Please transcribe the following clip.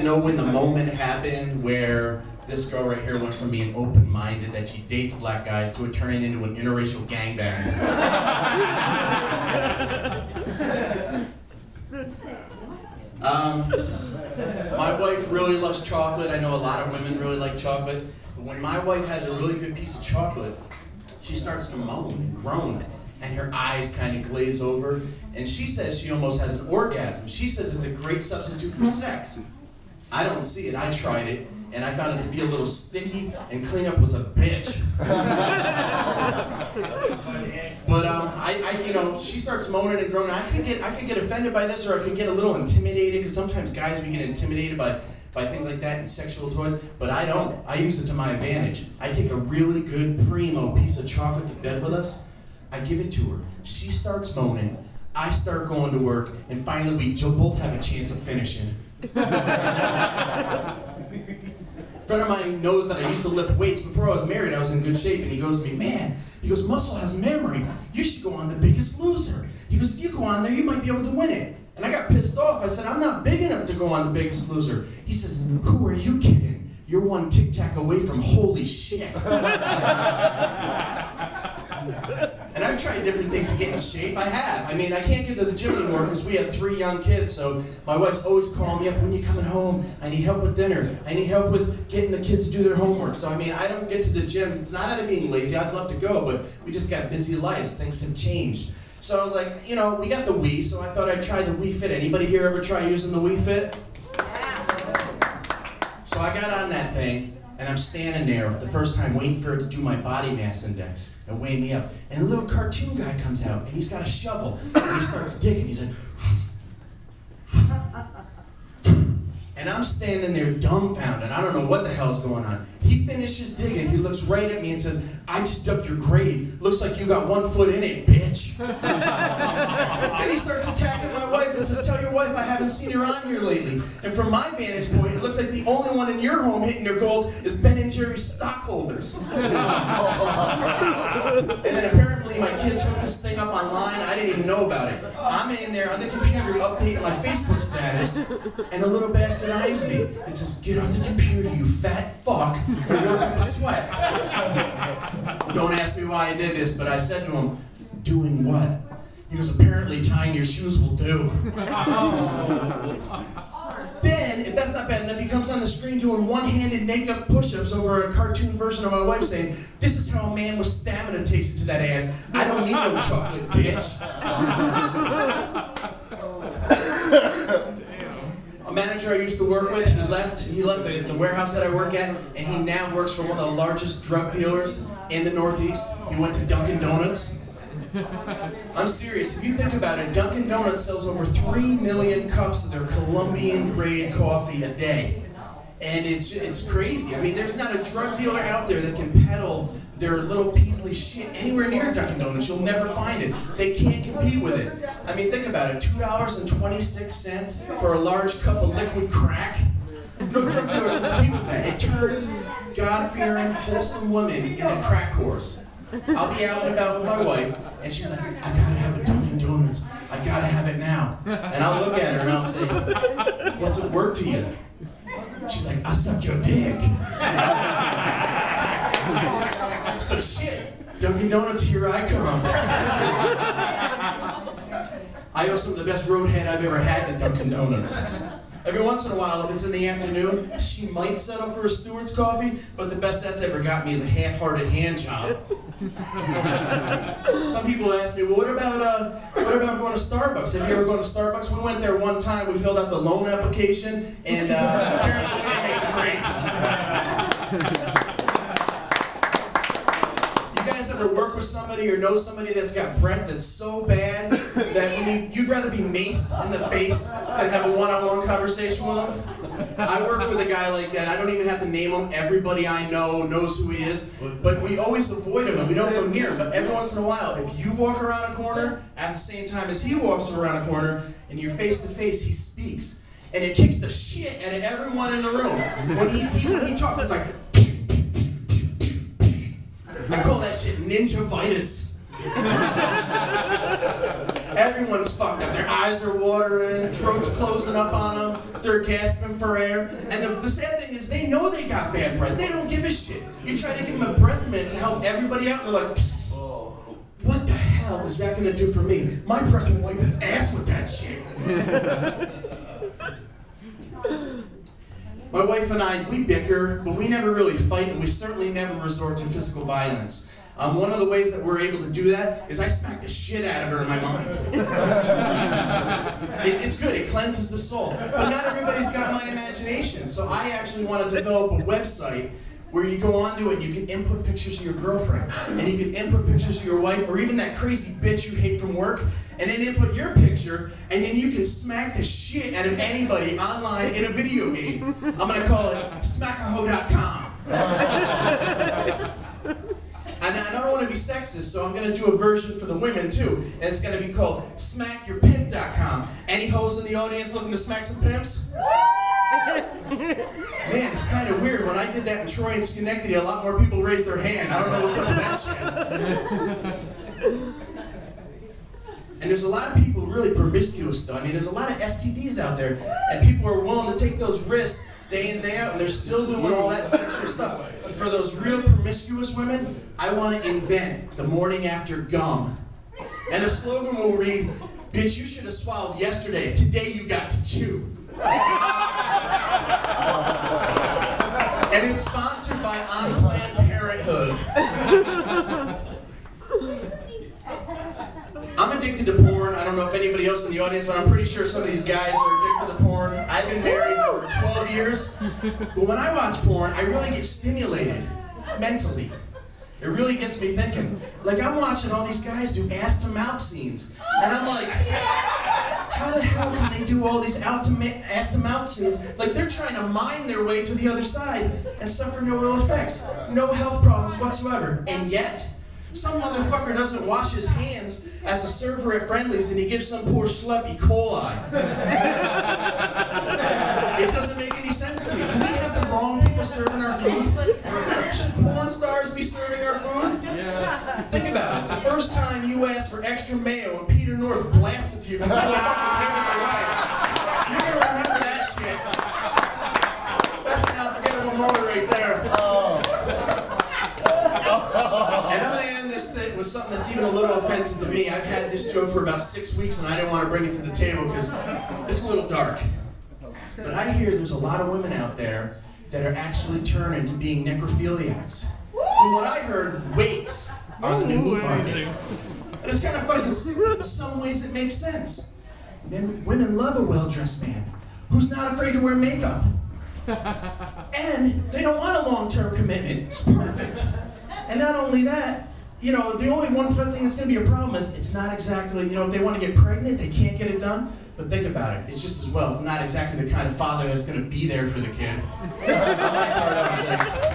know when the moment happened where this girl right here went from being open-minded that she dates black guys to it turning into an interracial gangbang. My wife really loves chocolate. I know a lot of women really like chocolate. But when my wife has a really good piece of chocolate, she starts to moan and groan, and her eyes kind of glaze over. And she says she almost has an orgasm. She says it's a great substitute for sex. I don't see it. I tried it, and I found it to be a little sticky, and cleanup was a bitch. But she starts moaning and groaning. I could get offended by this, or I could get a little intimidated, because sometimes guys, we get intimidated by things like that and sexual toys, but I don't. I use it to my advantage. I take a really good primo piece of chocolate to bed with us. I give it to her. She starts moaning. I start going to work, and finally we both have a chance of finishing. A friend of mine knows that I used to lift weights. Before I was married, I was in good shape, and he goes to me, man, he goes, muscle has memory. You should go on The Biggest Loser. He goes, if you go on there, you might be able to win it. And I got pissed off. I said, I'm not big enough to go on The Biggest Loser. He says, who are you kidding? You're one Tic Tac away from holy shit. And I've tried different things to get in shape. I have. I mean, I can't get to the gym anymore because we have 3 young kids, so my wife's always calling me up, when are you coming home? I need help with dinner. I need help with getting the kids to do their homework. So, I mean, I don't get to the gym. It's not out of being lazy. I'd love to go, but we just got busy lives. Things have changed. So I was like, we got the Wii, so I thought I'd try the Wii Fit. Anybody here ever try using the Wii Fit? Yeah. So I got on that thing, and I'm standing there the first time waiting for it to do my body mass index and weigh me up. And a little cartoon guy comes out, and he's got a shovel, and he starts digging. He's like, and I'm standing there dumbfounded. I don't know what the hell's going on. He finishes digging. He looks right at me and says, I just dug your grave. Looks like you got 1 foot in it, bitch. Then he starts attacking my wife and says, tell your wife I haven't seen her on here lately. And from my vantage point, it looks like the only one in your home hitting their goals is Ben & Jerry's stockholders. And then apparently my kids hooked this thing up online. I didn't even know about it. I'm in there on the computer updating my Facebook status, and a little bastard eyes me. It says, get off the computer, you fat fuck, and work up a sweat. Don't ask me why I did this, but I said to him, doing what? He goes, apparently tying your shoes will do. Then, if that's not bad enough, he comes on the screen doing one-handed naked push-ups over a cartoon version of my wife saying, this is how a man with stamina takes it to that ass. I don't need no chocolate, bitch. A manager I used to work with, he left the warehouse that I work at, and he now works for one of the largest drug dealers in the Northeast. He went to Dunkin' Donuts. I'm serious. If you think about it, Dunkin' Donuts sells over 3 million cups of their Colombian-grade coffee a day. And it's crazy. I mean, there's not a drug dealer out there that can peddle their little Peasley shit anywhere near Dunkin' Donuts. You'll never find it. They can't compete with it. I mean, think about it. $2.26 for a large cup of liquid crack. No drug dealer can compete with that. It turns God-fearing, wholesome women into crack whores. I'll be out and about with my wife, and she's like, I gotta have a Dunkin' Donuts. I gotta have it now. And I'll look at her and I'll say, what's it worth to you? She's like, I suck your dick. So shit, Dunkin' Donuts, here I come. I owe some of the best roadhead I've ever had to Dunkin' Donuts. Every once in a while, if it's in the afternoon, she might settle for a Stewart's coffee, but the best that's ever got me is a half-hearted hand job. Some people ask me, well, what about going to Starbucks? Have you ever gone to Starbucks? We went there one time, we filled out the loan application, and apparently we didn't make the grade. You guys ever work with somebody or know somebody that's got breath that's so bad that when you'd rather be maced in the face than have a one-on-one conversation with them? I work with a guy like that. I don't even have to name him. Everybody I know knows who he is. But we always avoid him and we don't go near him. But every once in a while, if you walk around a corner at the same time as he walks around a corner and you're face to face, he speaks. And it kicks the shit out of everyone in the room. When he talks, it's like... I call that shit ninja-vitis. Everyone's fucked up. Their eyes are watering, throats closing up on them, they're gasping for air. And the sad thing is, they know they got bad breath. They don't give a shit. You try to give them a breath mint to help everybody out, and they're like, psst, what the hell is that gonna do for me? My breath can wipe its ass with that shit. My wife and I, we bicker, but we never really fight, and we certainly never resort to physical violence. One of the ways that we're able to do that is I smack the shit out of her in my mind. It's good, it cleanses the soul. But not everybody's got my imagination, so I actually want to develop a website where you go onto it and you can input pictures of your girlfriend, and you can input pictures of your wife, or even that crazy bitch you hate from work, and then input your picture, and then you can smack the shit out of anybody online in a video game. I'm gonna call it smackaho.com. And I don't want to be sexist, so I'm going to do a version for the women too, and it's going to be called smackyourpimp.com. Any hoes in the audience looking to smack some pimps? Man, it's kind of weird. When I did that in Troy and Schenectady, a lot more people raised their hand. I don't know what's up with that shit. And there's a lot of people really promiscuous though. I mean, there's a lot of STDs out there, and people are willing to take those risks day in, day out, and they're still doing all that sexual stuff. For those real promiscuous women, I want to invent the morning after gum. And the slogan will read, bitch, you should have swallowed yesterday. Today you got to chew. And it's sponsored by Unplanned Parenthood. I'm addicted to porn. I don't know if anybody else in the audience, but I'm pretty sure some of these guys are addicted to porn. I've been married for 12 years. But when I watch porn, I really get stimulated mentally. It really gets me thinking. Like, I'm watching all these guys do ass-to-mouth scenes. And I'm like, how the hell can they do all these ass-to-mouth scenes? Like, they're trying to mine their way to the other side and suffer no ill effects. No health problems whatsoever. And yet, some motherfucker doesn't wash his hands as a server at Friendly's and he gives some poor schlep E. coli. It doesn't make any sense to me. Do we have the wrong people serving our food? Should porn stars be serving our food? Yes. Think about it. The first time you asked for extra mayo and Peter North blasted you from the fucking table away. You're gonna remember that shit. That's an unforgettable moment right there. And I'm going to end this thing with something that's even a little offensive to me. I've had this joke for about 6 weeks and I didn't want to bring it to the table because it's a little dark. But I hear there's a lot of women out there that are actually turning to being necrophiliacs. From what I heard, wakes are the new meat market. And it's kind of fucking sick. In some ways it makes sense. Women love a well-dressed man who's not afraid to wear makeup. And they don't want a long-term commitment. It's perfect. And not only that, you know, the only one thing that's going to be a problem is it's not exactly, you know, if they want to get pregnant, they can't get it done. But think about it, it's just as well. It's not exactly the kind of father that's going to be there for the kid. I like Cardone, thanks.